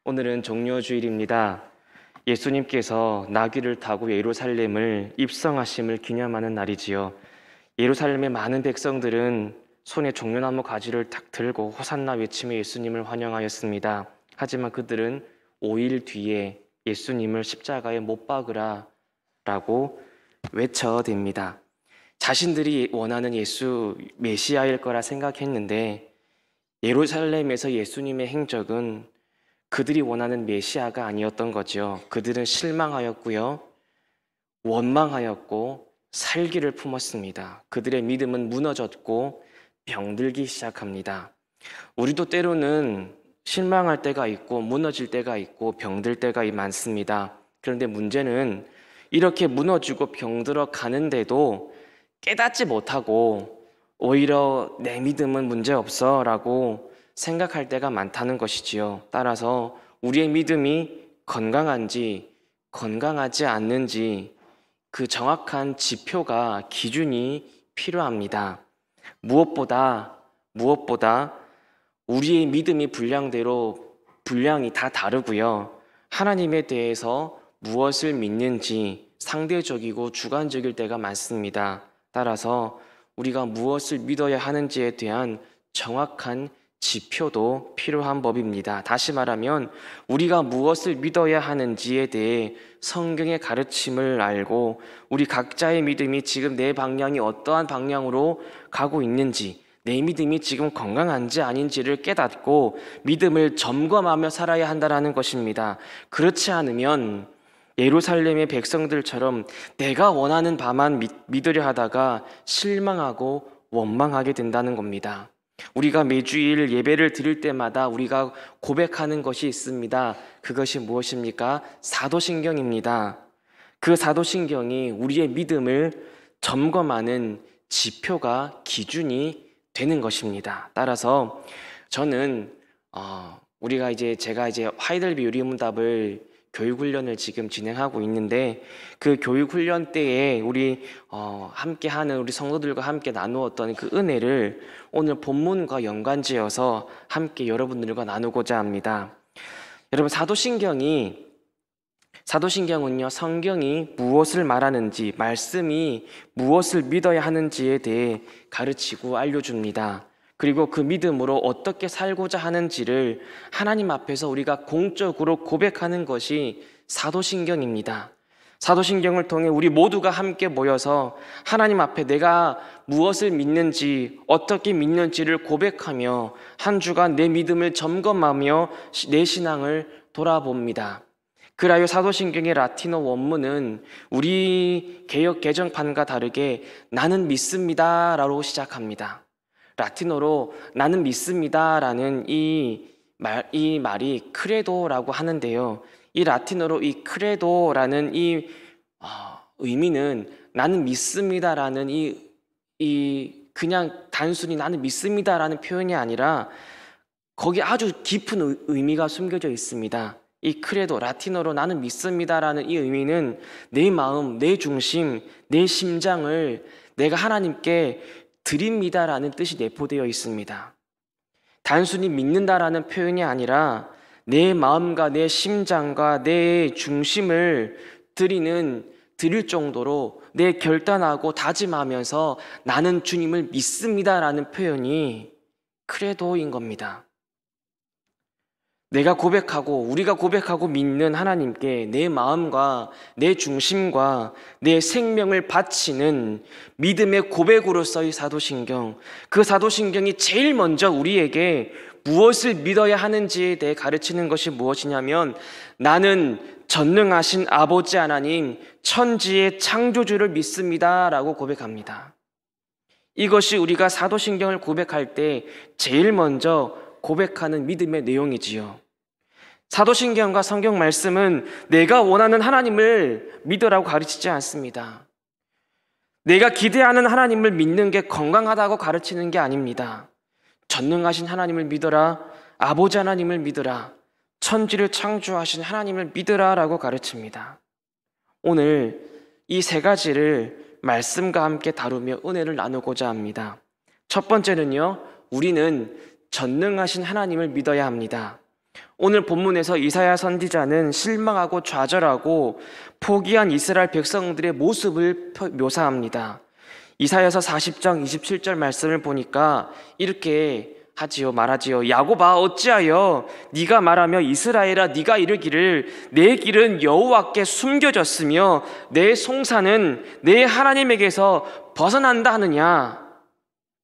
오늘은 종려주일입니다. 예수님께서 나귀를 타고 예루살렘을 입성하심을 기념하는 날이지요. 예루살렘의 많은 백성들은 손에 종려나무 가지를 탁 들고 호산나 외치며 예수님을 환영하였습니다. 하지만 그들은 5일 뒤에 예수님을 십자가에 못 박으라 라고 외쳐댑니다. 자신들이 원하는 예수 메시아일 거라 생각했는데 예루살렘에서 예수님의 행적은 그들이 원하는 메시아가 아니었던 거죠. 그들은 실망하였고요, 원망하였고 살기를 품었습니다. 그들의 믿음은 무너졌고 병들기 시작합니다. 우리도 때로는 실망할 때가 있고 무너질 때가 있고 병들 때가 많습니다. 그런데 문제는 이렇게 무너지고 병들어 가는데도 깨닫지 못하고 오히려 내 믿음은 문제없어 라고 생각할 때가 많다는 것이지요. 따라서 우리의 믿음이 건강한지 건강하지 않는지 그 정확한 지표가 기준이 필요합니다. 무엇보다 우리의 믿음이 분량이 다 다르고요. 하나님에 대해서 무엇을 믿는지 상대적이고 주관적일 때가 많습니다. 따라서 우리가 무엇을 믿어야 하는지에 대한 정확한 지표도 필요한 법입니다. 다시 말하면 우리가 무엇을 믿어야 하는지에 대해 성경의 가르침을 알고 우리 각자의 믿음이 지금 내 방향이 어떠한 방향으로 가고 있는지, 내 믿음이 지금 건강한지 아닌지를 깨닫고 믿음을 점검하며 살아야 한다는 것입니다. 그렇지 않으면 예루살렘의 백성들처럼 내가 원하는 바만 믿으려 하다가 실망하고 원망하게 된다는 겁니다. 우리가 매주일 예배를 드릴 때마다 우리가 고백하는 것이 있습니다. 그것이 무엇입니까? 사도신경입니다. 그 사도신경이 우리의 믿음을 점검하는 지표가 기준이 되는 것입니다. 따라서 저는 제가 화이델비 유리문답을 교육훈련을 지금 진행하고 있는데 그 교육훈련 때에 우리 함께하는 우리 성도들과 함께 나누었던 그 은혜를 오늘 본문과 연관지어서 함께 여러분들과 나누고자 합니다. 여러분, 사도신경은요, 성경이 무엇을 말하는지, 말씀이 무엇을 믿어야 하는지에 대해 가르치고 알려줍니다. 그리고 그 믿음으로 어떻게 살고자 하는지를 하나님 앞에서 우리가 공적으로 고백하는 것이 사도신경입니다. 사도신경을 통해 우리 모두가 함께 모여서 하나님 앞에 내가 무엇을 믿는지, 어떻게 믿는지를 고백하며 한 주간 내 믿음을 점검하며 내 신앙을 돌아봅니다. 그라요 사도신경의 라틴어 원문은 우리 개역 개정판과 다르게 나는 믿습니다 라고 시작합니다. 라틴어로 나는 믿습니다라는 이 말이 크레도라고 하는데요. 이 라틴어로 이 크레도라는 의미는 나는 믿습니다라는 그냥 단순히 나는 믿습니다라는 표현이 아니라 거기 아주 깊은 의미가 숨겨져 있습니다. 이 크레도, 라틴어로 나는 믿습니다라는 이 의미는 내 마음, 내 중심, 내 심장을 내가 하나님께 드립니다라는 뜻이 내포되어 있습니다. 단순히 믿는다라는 표현이 아니라 내 마음과 내 심장과 내 중심을 드릴 정도로 내 결단하고 다짐하면서 나는 주님을 믿습니다라는 표현이 크레도인 겁니다. 우리가 고백하고 믿는 하나님께 내 마음과 내 중심과 내 생명을 바치는 믿음의 고백으로서의 사도신경, 그 사도신경이 제일 먼저 우리에게 무엇을 믿어야 하는지에 대해 가르치는 것이 무엇이냐면 나는 전능하신 아버지 하나님, 천지의 창조주를 믿습니다 라고 고백합니다. 이것이 우리가 사도신경을 고백할 때 제일 먼저 고백하는 믿음의 내용이지요. 사도신경과 성경 말씀은 내가 원하는 하나님을 믿으라고 가르치지 않습니다. 내가 기대하는 하나님을 믿는 게 건강하다고 가르치는 게 아닙니다. 전능하신 하나님을 믿어라, 아버지 하나님을 믿어라, 천지를 창조하신 하나님을 믿으라 라고 가르칩니다. 오늘 이 세 가지를 말씀과 함께 다루며 은혜를 나누고자 합니다. 첫 번째는요, 우리는 전능하신 하나님을 믿어야 합니다. 오늘 본문에서 이사야 선지자는 실망하고 좌절하고 포기한 이스라엘 백성들의 모습을 묘사합니다. 이사야서 40장 27절 말씀을 보니까 이렇게 말하지요. 야곱아 어찌하여 네가 말하며 이스라엘아 네가 이르기를 내 길은 여호와께 숨겨졌으며 내 송사는 내 하나님에게서 벗어난다 하느냐.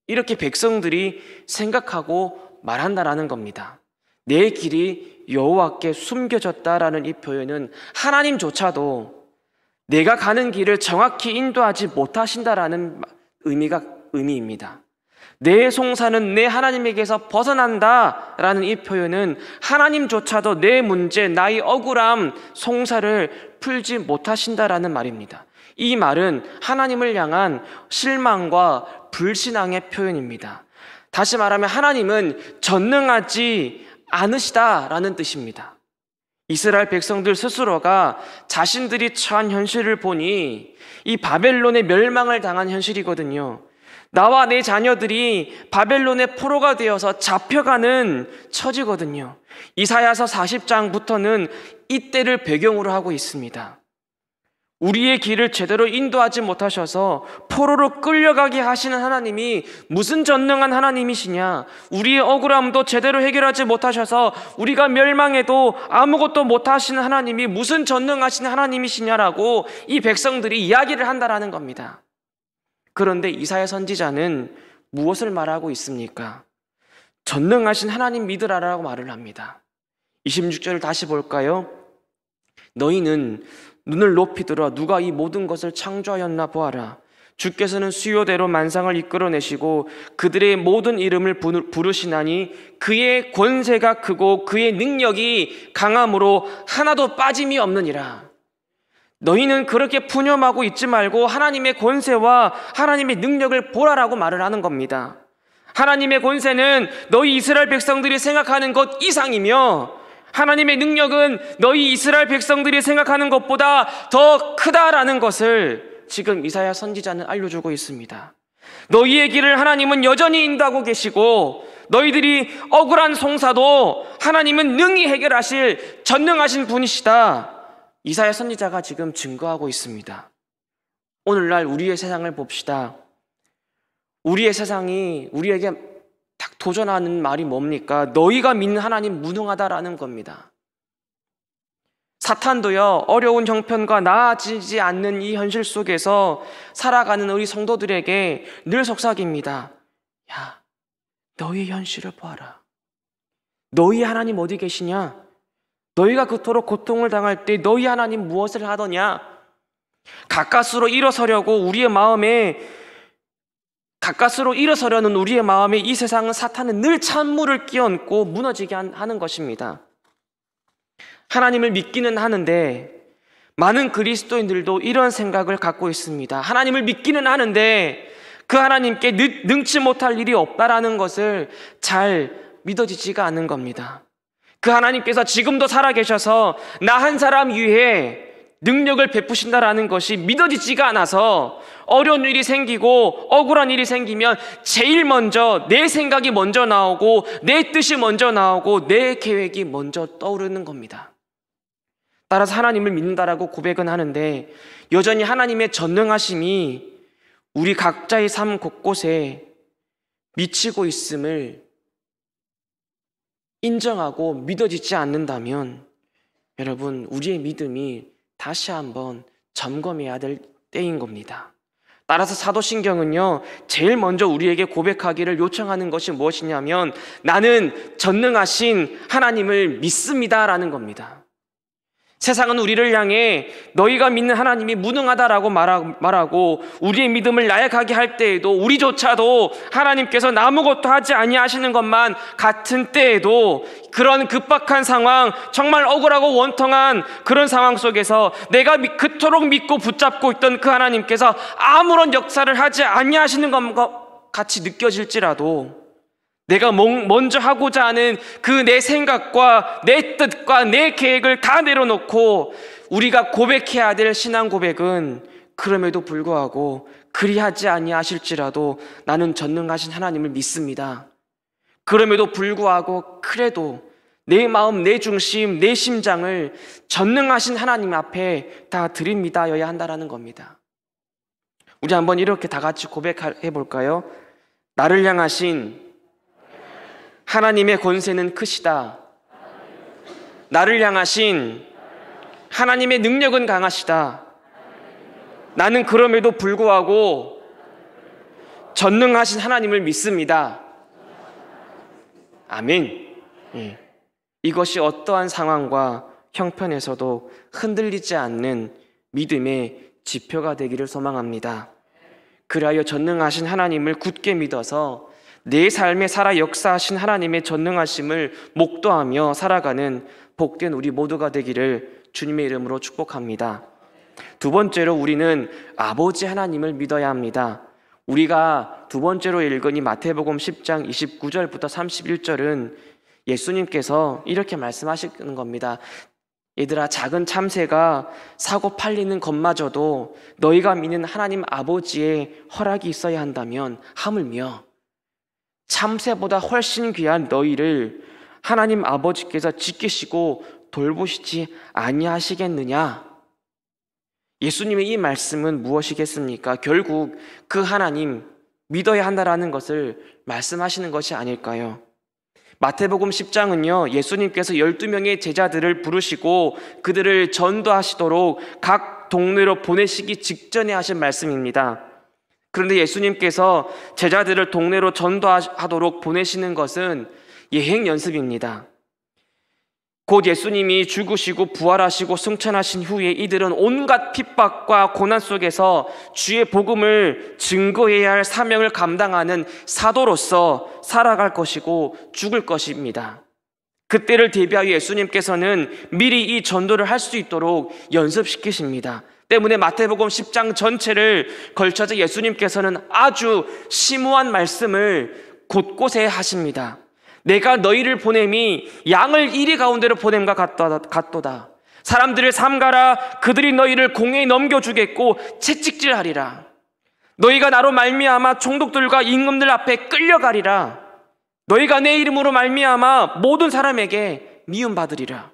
이렇게 백성들이 생각하고 말한다라는 겁니다. 내 길이 여호와께 숨겨졌다라는 이 표현은 하나님조차도 내가 가는 길을 정확히 인도하지 못하신다라는 의미입니다. 내 송사는 내 하나님에게서 벗어난다라는 이 표현은 하나님조차도 내 문제, 나의 억울함, 송사를 풀지 못하신다라는 말입니다. 이 말은 하나님을 향한 실망과 불신앙의 표현입니다. 다시 말하면 하나님은 전능하지 않으시다라는 뜻입니다. 이스라엘 백성들 스스로가 자신들이 처한 현실을 보니 이 바벨론의 멸망을 당한 현실이거든요. 나와 내 자녀들이 바벨론의 포로가 되어서 잡혀가는 처지거든요. 이사야서 40장부터는 이때를 배경으로 하고 있습니다. 우리의 길을 제대로 인도하지 못하셔서 포로로 끌려가게 하시는 하나님이 무슨 전능한 하나님이시냐? 우리의 억울함도 제대로 해결하지 못하셔서 우리가 멸망해도 아무것도 못하시는 하나님이 무슨 전능하신 하나님이시냐라고 이 백성들이 이야기를 한다라는 겁니다. 그런데 이사야 선지자는 무엇을 말하고 있습니까? 전능하신 하나님 믿으라라고 말을 합니다. 26절을 다시 볼까요? 너희는 눈을 높이 들어 누가 이 모든 것을 창조하였나 보아라. 주께서는 수요대로 만상을 이끌어내시고 그들의 모든 이름을 부르시나니 그의 권세가 크고 그의 능력이 강함으로 하나도 빠짐이 없느니라. 너희는 그렇게 푸념하고 있지 말고 하나님의 권세와 하나님의 능력을 보라라고 말을 하는 겁니다. 하나님의 권세는 너희 이스라엘 백성들이 생각하는 것 이상이며 하나님의 능력은 너희 이스라엘 백성들이 생각하는 것보다 더 크다라는 것을 지금 이사야 선지자는 알려주고 있습니다. 너희의 길을 하나님은 여전히 인도하고 계시고 너희들이 억울한 송사도 하나님은 능히 해결하실 전능하신 분이시다. 이사야 선지자가 지금 증거하고 있습니다. 오늘날 우리의 세상을 봅시다. 우리의 세상이 우리에게 딱 도전하는 말이 뭡니까? 너희가 믿는 하나님 무능하다라는 겁니다. 사탄도요, 어려운 형편과 나아지지 않는 이 현실 속에서 살아가는 우리 성도들에게 늘 속삭입니다. 야, 너희 현실을 봐라. 너희 하나님 어디 계시냐? 너희가 그토록 고통을 당할 때 너희 하나님 무엇을 하더냐? 가까스로 일어서려는 우리의 마음에 이 세상은 사탄은 늘 찬물을 끼얹고 무너지게 하는 것입니다. 하나님을 믿기는 하는데 많은 그리스도인들도 이런 생각을 갖고 있습니다. 하나님을 믿기는 하는데 그 하나님께 능치 못할 일이 없다라는 것을 잘 믿어지지가 않는 겁니다. 그 하나님께서 지금도 살아계셔서 나 한 사람 위해 능력을 베푸신다라는 것이 믿어지지가 않아서 어려운 일이 생기고 억울한 일이 생기면 제일 먼저 내 생각이 먼저 나오고 내 뜻이 먼저 나오고 내 계획이 먼저 떠오르는 겁니다. 따라서 하나님을 믿는다라고 고백은 하는데 여전히 하나님의 전능하심이 우리 각자의 삶 곳곳에 미치고 있음을 인정하고 믿어지지 않는다면 여러분 우리의 믿음이 다시 한번 점검해야 될 때인 겁니다. 따라서 사도신경은요 제일 먼저 우리에게 고백하기를 요청하는 것이 무엇이냐면 나는 전능하신 하나님을 믿습니다라는 겁니다. 세상은 우리를 향해 너희가 믿는 하나님이 무능하다라고 말하고 우리의 믿음을 나약하게 할 때에도 우리조차도 하나님께서 아무것도 하지 아니하시는 것만 같은 때에도 그런 급박한 상황, 정말 억울하고 원통한 그런 상황 속에서 내가 그토록 믿고 붙잡고 있던 그 하나님께서 아무런 역사를 하지 아니하시는 것과 같이 느껴질지라도 내가 먼저 하고자 하는 그 내 생각과 내 뜻과 내 계획을 다 내려놓고 우리가 고백해야 될 신앙 고백은 그럼에도 불구하고 그리하지 아니하실지라도 나는 전능하신 하나님을 믿습니다. 그럼에도 불구하고 그래도 내 마음, 내 중심, 내 심장을 전능하신 하나님 앞에 다 들이밀어야 한다는 겁니다. 우리 한번 이렇게 다 같이 고백해 볼까요? 나를 향하신 하나님의 권세는 크시다. 나를 향하신 하나님의 능력은 강하시다. 나는 그럼에도 불구하고 전능하신 하나님을 믿습니다. 아멘. 이것이 어떠한 상황과 형편에서도 흔들리지 않는 믿음의 지표가 되기를 소망합니다. 그리하여 전능하신 하나님을 굳게 믿어서 내 삶에 살아 역사하신 하나님의 전능하심을 목도하며 살아가는 복된 우리 모두가 되기를 주님의 이름으로 축복합니다. 두 번째로 우리는 아버지 하나님을 믿어야 합니다. 우리가 두 번째로 읽은 이 마태복음 10장 29절부터 31절은 예수님께서 이렇게 말씀하시는 겁니다. 얘들아, 작은 참새가 사고 팔리는 것마저도 너희가 믿는 하나님 아버지의 허락이 있어야 한다면 하물며 참새보다 훨씬 귀한 너희를 하나님 아버지께서 지키시고 돌보시지 아니하시겠느냐? 예수님의 이 말씀은 무엇이겠습니까? 결국 그 하나님 믿어야 한다라는 것을 말씀하시는 것이 아닐까요? 마태복음 10장은요, 예수님께서 12명의 제자들을 부르시고 그들을 전도하시도록 각 동네로 보내시기 직전에 하신 말씀입니다. 그런데 예수님께서 제자들을 동네로 전도하도록 보내시는 것은 예행 연습입니다. 곧 예수님이 죽으시고 부활하시고 승천하신 후에 이들은 온갖 핍박과 고난 속에서 주의 복음을 증거해야 할 사명을 감당하는 사도로서 살아갈 것이고 죽을 것입니다. 그때를 대비하여 예수님께서는 미리 이 전도를 할 수 있도록 연습시키십니다. 때문에 마태복음 10장 전체를 걸쳐서 예수님께서는 아주 심오한 말씀을 곳곳에 하십니다. 내가 너희를 보냄이 양을 이리 가운데로 보냄과 같도다. 사람들을 삼가라. 그들이 너희를 공회에 넘겨주겠고 채찍질하리라. 너희가 나로 말미암아 총독들과 임금들 앞에 끌려가리라. 너희가 내 이름으로 말미암아 모든 사람에게 미움받으리라.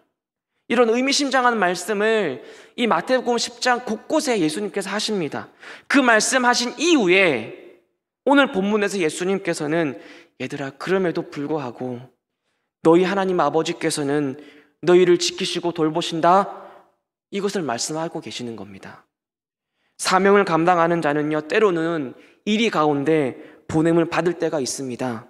이런 의미심장한 말씀을 이 마태복음 10장 곳곳에 예수님께서 하십니다. 그 말씀하신 이후에 오늘 본문에서 예수님께서는 얘들아, 그럼에도 불구하고 너희 하나님 아버지께서는 너희를 지키시고 돌보신다, 이것을 말씀하고 계시는 겁니다. 사명을 감당하는 자는요, 때로는 이리 가운데 보냄을 받을 때가 있습니다.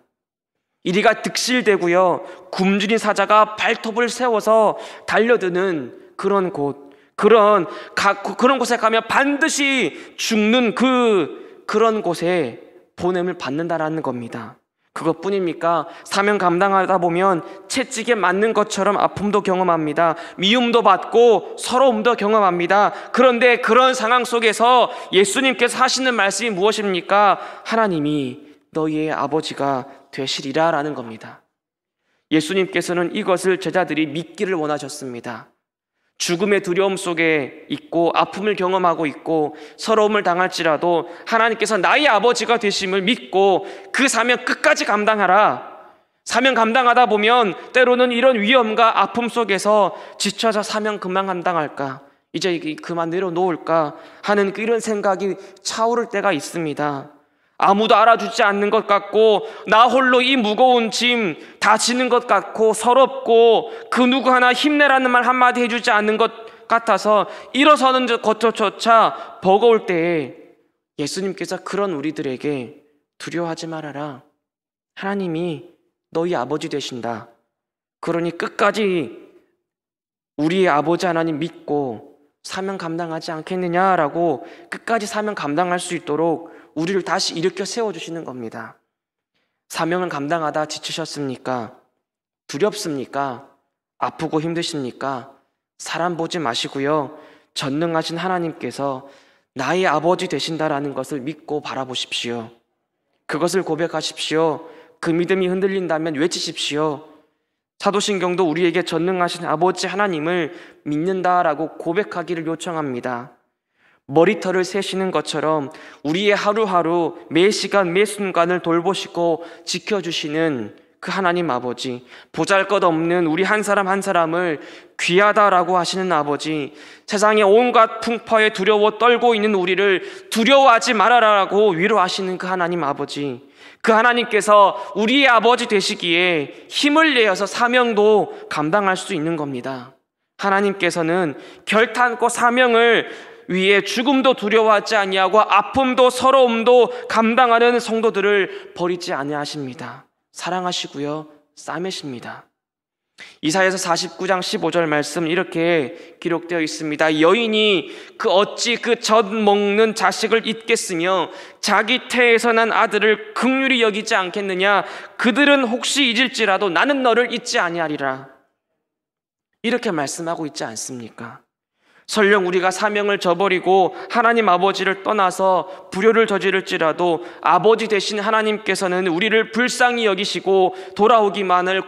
이리가 득실되고요, 굶주린 사자가 발톱을 세워서 달려드는 그런 곳, 그런 곳에 가면 반드시 죽는 그런 곳에 보냄을 받는다라는 겁니다. 그것뿐입니까? 사명 감당하다 보면 채찍에 맞는 것처럼 아픔도 경험합니다. 미움도 받고 서러움도 경험합니다. 그런데 그런 상황 속에서 예수님께서 하시는 말씀이 무엇입니까? 하나님이 너희의 아버지가 되시리라 라는 겁니다. 예수님께서는 이것을 제자들이 믿기를 원하셨습니다. 죽음의 두려움 속에 있고 아픔을 경험하고 있고 서러움을 당할지라도 하나님께서 나의 아버지가 되심을 믿고 그 사명 끝까지 감당하라. 사명 감당하다 보면 때로는 이런 위험과 아픔 속에서 지쳐서 사명 그만 감당할까, 이제 그만 내려놓을까 하는 이런 생각이 차오를 때가 있습니다. 아무도 알아주지 않는 것 같고 나 홀로 이 무거운 짐 다 지는 것 같고 서럽고 그 누구 하나 힘내라는 말 한마디 해주지 않는 것 같아서 일어서는 것조차 버거울 때에 예수님께서 그런 우리들에게 두려워하지 말아라. 하나님이 너희 아버지 되신다. 그러니 끝까지 우리의 아버지 하나님 믿고 사명 감당하지 않겠느냐라고 끝까지 사명 감당할 수 있도록 우리를 다시 일으켜 세워주시는 겁니다. 사명을 감당하다 지치셨습니까? 두렵습니까? 아프고 힘드십니까? 사람 보지 마시고요, 전능하신 하나님께서 나의 아버지 되신다라는 것을 믿고 바라보십시오. 그것을 고백하십시오. 그 믿음이 흔들린다면 외치십시오. 사도신경도 우리에게 전능하신 아버지 하나님을 믿는다라고 고백하기를 요청합니다. 머리털을 세시는 것처럼 우리의 하루하루 매 시간 매 순간을 돌보시고 지켜주시는 그 하나님 아버지, 보잘것없는 우리 한 사람 한 사람을 귀하다라고 하시는 아버지, 세상의 온갖 풍파에 두려워 떨고 있는 우리를 두려워하지 말아라라고 위로하시는 그 하나님 아버지, 그 하나님께서 우리의 아버지 되시기에 힘을 내어서 사명도 감당할 수 있는 겁니다. 하나님께서는 결탄코 사명을 위해 죽음도 두려워하지 아니하고 아픔도 서러움도 감당하는 성도들을 버리지 아니하십니다. 사랑하시고요, 싸매십니다. 이사야서 49장 15절 말씀 이렇게 기록되어 있습니다. 여인이 어찌 그 젖 먹는 자식을 잊겠으며 자기 태에서 난 아들을 긍휼히 여기지 않겠느냐. 그들은 혹시 잊을지라도 나는 너를 잊지 아니하리라. 이렇게 말씀하고 있지 않습니까? 설령 우리가 사명을 저버리고 하나님 아버지를 떠나서 불효를 저지를지라도 아버지 되신 하나님께서는 우리를 불쌍히 여기시고 돌아오기만을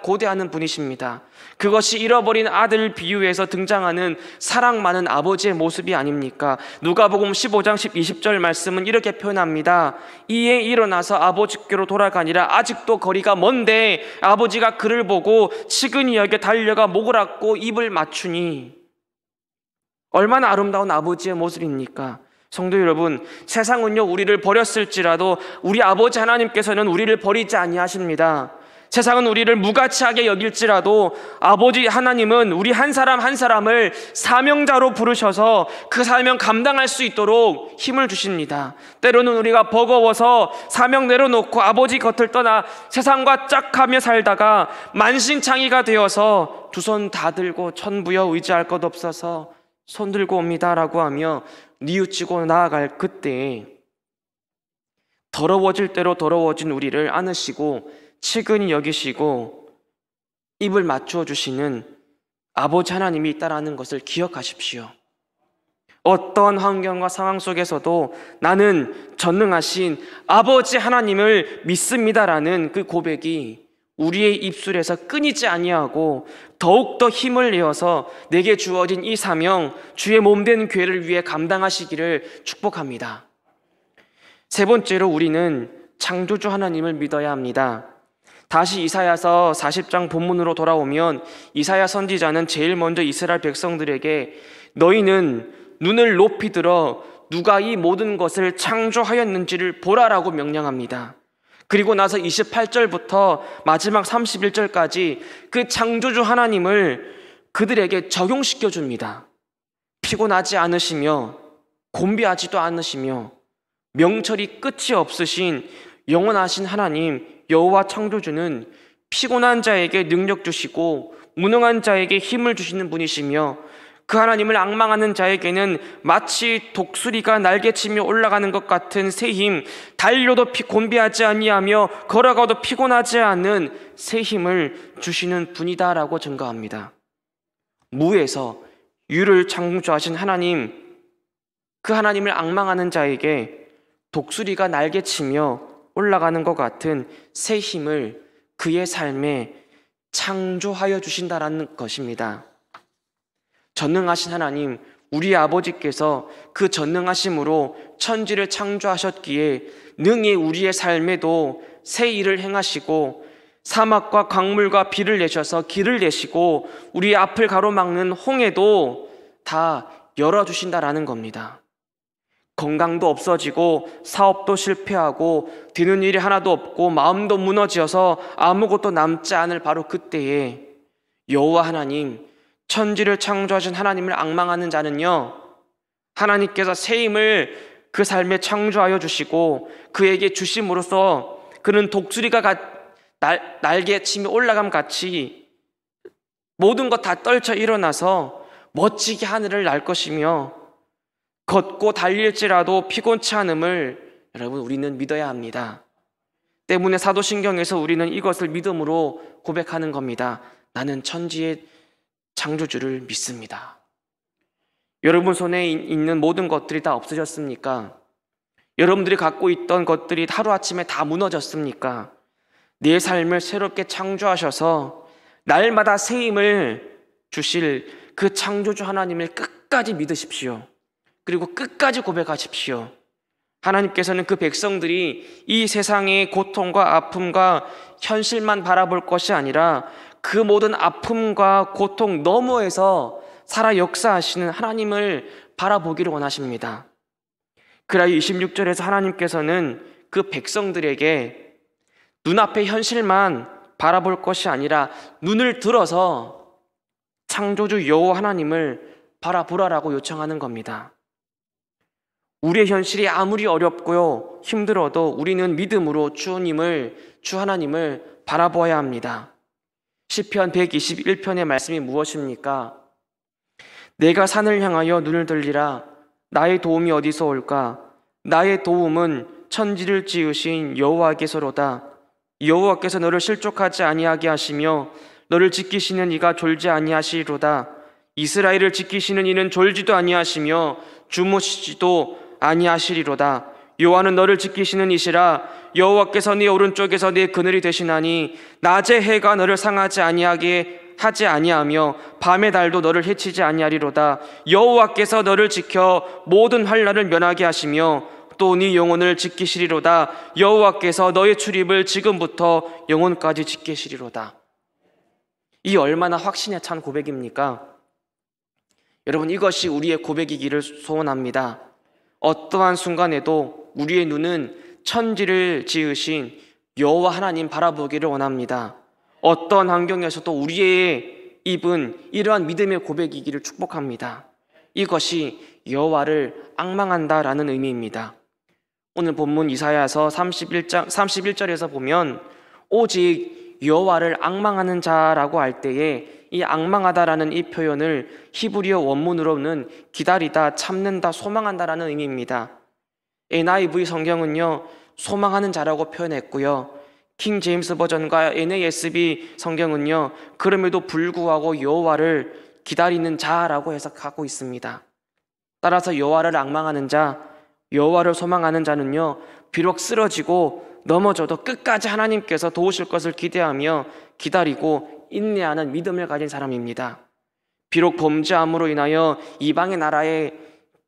고대하는 분이십니다. 그것이 잃어버린 아들 비유에서 등장하는 사랑 많은 아버지의 모습이 아닙니까? 누가복음 15장 20절 말씀은 이렇게 표현합니다. 이에 일어나서 아버지께로 돌아가니라. 아직도 거리가 먼데 아버지가 그를 보고 치근히 여겨 달려가 목을 안고 입을 맞추니. 얼마나 아름다운 아버지의 모습입니까? 성도 여러분, 세상은요 우리를 버렸을지라도 우리 아버지 하나님께서는 우리를 버리지 아니하십니다. 세상은 우리를 무가치하게 여길지라도 아버지 하나님은 우리 한 사람 한 사람을 사명자로 부르셔서 그 사명 감당할 수 있도록 힘을 주십니다. 때로는 우리가 버거워서 사명 내려놓고 아버지 곁을 떠나 세상과 짝하며 살다가 만신창이가 되어서 두 손 다 들고 천부여 의지할 것 없어서 손 들고 옵니다라고 하며 뉘우치고 나아갈 그때 더러워질 대로 더러워진 우리를 안으시고 치근히 여기시고 입을 맞추어 주시는 아버지 하나님이 있다라는 것을 기억하십시오. 어떤 환경과 상황 속에서도 나는 전능하신 아버지 하나님을 믿습니다라는 그 고백이 우리의 입술에서 끊이지 아니하고 더욱더 힘을 내어서 내게 주어진 이 사명, 주의 몸된 교회를 위해 감당하시기를 축복합니다. 세 번째로 우리는 창조주 하나님을 믿어야 합니다. 다시 이사야서 40장 본문으로 돌아오면 이사야 선지자는 제일 먼저 이스라엘 백성들에게 너희는 눈을 높이 들어 누가 이 모든 것을 창조하였는지를 보라라고 명령합니다. 그리고 나서 28절부터 마지막 31절까지 그 창조주 하나님을 그들에게 적용시켜 줍니다. 피곤하지 않으시며 곤비하지도 않으시며 명철이 끝이 없으신 영원하신 하나님 여호와 창조주는 피곤한 자에게 능력 주시고 무능한 자에게 힘을 주시는 분이시며 그 하나님을 앙망하는 자에게는 마치 독수리가 날개치며 올라가는 것 같은 새 힘, 달려도 곤비하지 아니하며 걸어가도 피곤하지 않는 새 힘을 주시는 분이다라고 증거합니다. 무에서 유를 창조하신 하나님, 그 하나님을 앙망하는 자에게 독수리가 날개치며 올라가는 것 같은 새 힘을 그의 삶에 창조하여 주신다라는 것입니다. 전능하신 하나님, 우리 아버지께서 그 전능하심으로 천지를 창조하셨기에 능히 우리의 삶에도 새 일을 행하시고 사막과 강물과 비를 내셔서 길을 내시고 우리의 앞을 가로막는 홍해도 다 열어주신다라는 겁니다. 건강도 없어지고 사업도 실패하고 되는 일이 하나도 없고 마음도 무너져서 아무것도 남지 않을 바로 그때에 여호와 하나님, 천지를 창조하신 하나님을 앙망하는 자는요, 하나님께서 새 힘을 그 삶에 창조하여 주시고 그에게 주심으로써 그는 독수리가 날개치며 올라감 같이 모든 것 다 떨쳐 일어나서 멋지게 하늘을 날 것이며 걷고 달릴지라도 피곤치 않음을 여러분 우리는 믿어야 합니다. 때문에 사도신경에서 우리는 이것을 믿음으로 고백하는 겁니다. 나는 천지의 창조주를 믿습니다. 여러분 손에 있는 모든 것들이 다 없어졌습니까? 여러분들이 갖고 있던 것들이 하루아침에 다 무너졌습니까? 내 삶을 새롭게 창조하셔서 날마다 새 힘을 주실 그 창조주 하나님을 끝까지 믿으십시오. 그리고 끝까지 고백하십시오. 하나님께서는 그 백성들이 이 세상의 고통과 아픔과 현실만 바라볼 것이 아니라 그 모든 아픔과 고통 너머에서 살아 역사하시는 하나님을 바라보기를 원하십니다. 그러나 26절에서 하나님께서는 그 백성들에게 눈앞의 현실만 바라볼 것이 아니라 눈을 들어서 창조주 여호와 하나님을 바라보라라고 요청하는 겁니다. 우리의 현실이 아무리 어렵고요 힘들어도 우리는 믿음으로 주 하나님을 바라보아야 합니다. 시편 121편의 말씀이 무엇입니까? 내가 산을 향하여 눈을 들리라. 나의 도움이 어디서 올까? 나의 도움은 천지를 지으신 여호와께서로다. 여호와께서 너를 실족하지 아니하게 하시며 너를 지키시는 이가 졸지 아니하시리로다. 이스라엘을 지키시는 이는 졸지도 아니하시며 주무시지도 아니하시리로다. 여호와는 너를 지키시는 이시라. 여호와께서 네 오른쪽에서 네 그늘이 되시나니 낮의 해가 너를 상하지 아니하게 하지 아니하며 밤의 달도 너를 해치지 아니하리로다. 여호와께서 너를 지켜 모든 환난을 면하게 하시며 또 네 영혼을 지키시리로다. 여호와께서 너의 출입을 지금부터 영혼까지 지키시리로다. 이 얼마나 확신에 찬 고백입니까? 여러분, 이것이 우리의 고백이기를 소원합니다. 어떠한 순간에도 우리의 눈은 천지를 지으신 여호와 하나님 바라보기를 원합니다. 어떤 환경에서도 우리의 입은 이러한 믿음의 고백이기를 축복합니다. 이것이 여호와를 앙망한다라는 의미입니다. 오늘 본문 이사야서 31절에서 보면 오직 여호와를 앙망하는 자라고 할 때에 이 앙망하다라는 이 표현을 히브리어 원문으로는 기다리다, 참는다, 소망한다라는 의미입니다. NIV 성경은요 소망하는 자라고 표현했고요, 킹 제임스 버전과 NASB 성경은요 그럼에도 불구하고 여호와를 기다리는 자라고 해석하고 있습니다. 따라서 여호와를 앙망하는 자, 여호와를 소망하는 자는요 비록 쓰러지고 넘어져도 끝까지 하나님께서 도우실 것을 기대하며 기다리고 인내하는 믿음을 가진 사람입니다. 비록 범죄함으로 인하여 이방의 나라에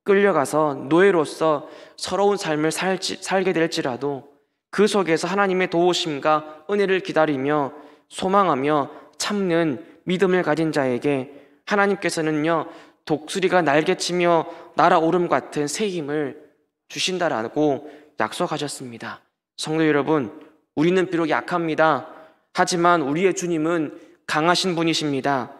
끌려가서 노예로서 서러운 삶을 살게 될지라도 그 속에서 하나님의 도우심과 은혜를 기다리며 소망하며 참는 믿음을 가진 자에게 하나님께서는요 독수리가 날개치며 날아오름 같은 새 힘을 주신다라고 약속하셨습니다. 성도 여러분, 우리는 비록 약합니다. 하지만 우리의 주님은 강하신 분이십니다.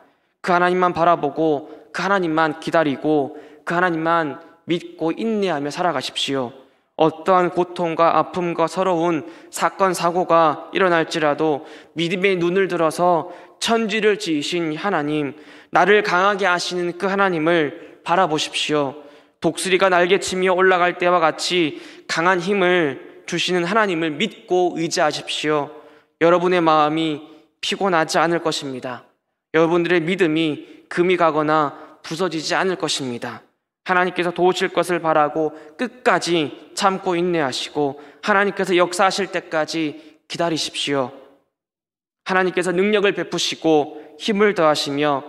그 하나님만 바라보고 그 하나님만 기다리고 그 하나님만 믿고 인내하며 살아가십시오. 어떠한 고통과 아픔과 서러운 사건 사고가 일어날지라도 믿음의 눈을 들어서 천지를 지으신 하나님, 나를 강하게 하시는 그 하나님을 바라보십시오. 독수리가 날개치며 올라갈 때와 같이 강한 힘을 주시는 하나님을 믿고 의지하십시오. 여러분의 마음이 피곤하지 않을 것입니다. 여러분들의 믿음이 금이 가거나 부서지지 않을 것입니다. 하나님께서 도우실 것을 바라고 끝까지 참고 인내하시고 하나님께서 역사하실 때까지 기다리십시오. 하나님께서 능력을 베푸시고 힘을 더하시며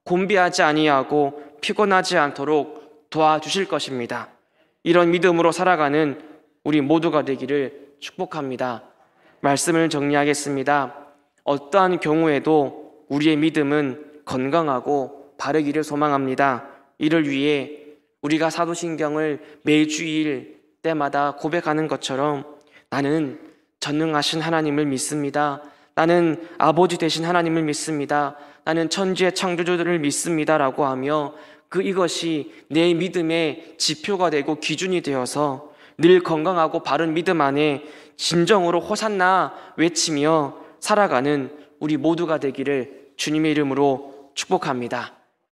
곤비하지 아니하고 피곤하지 않도록 도와주실 것입니다. 이런 믿음으로 살아가는 우리 모두가 되기를 축복합니다. 말씀을 정리하겠습니다. 어떠한 경우에도 우리의 믿음은 건강하고 바르기를 소망합니다. 이를 위해 우리가 사도신경을 매주일 때마다 고백하는 것처럼 나는 전능하신 하나님을 믿습니다. 나는 아버지 되신 하나님을 믿습니다. 나는 천지의 창조주를 믿습니다 라고 하며 이것이 내 믿음의 지표가 되고 기준이 되어서 늘 건강하고 바른 믿음 안에 진정으로 호산나 외치며 살아가는 우리 모두가 되기를 주님의 이름으로 축복합니다.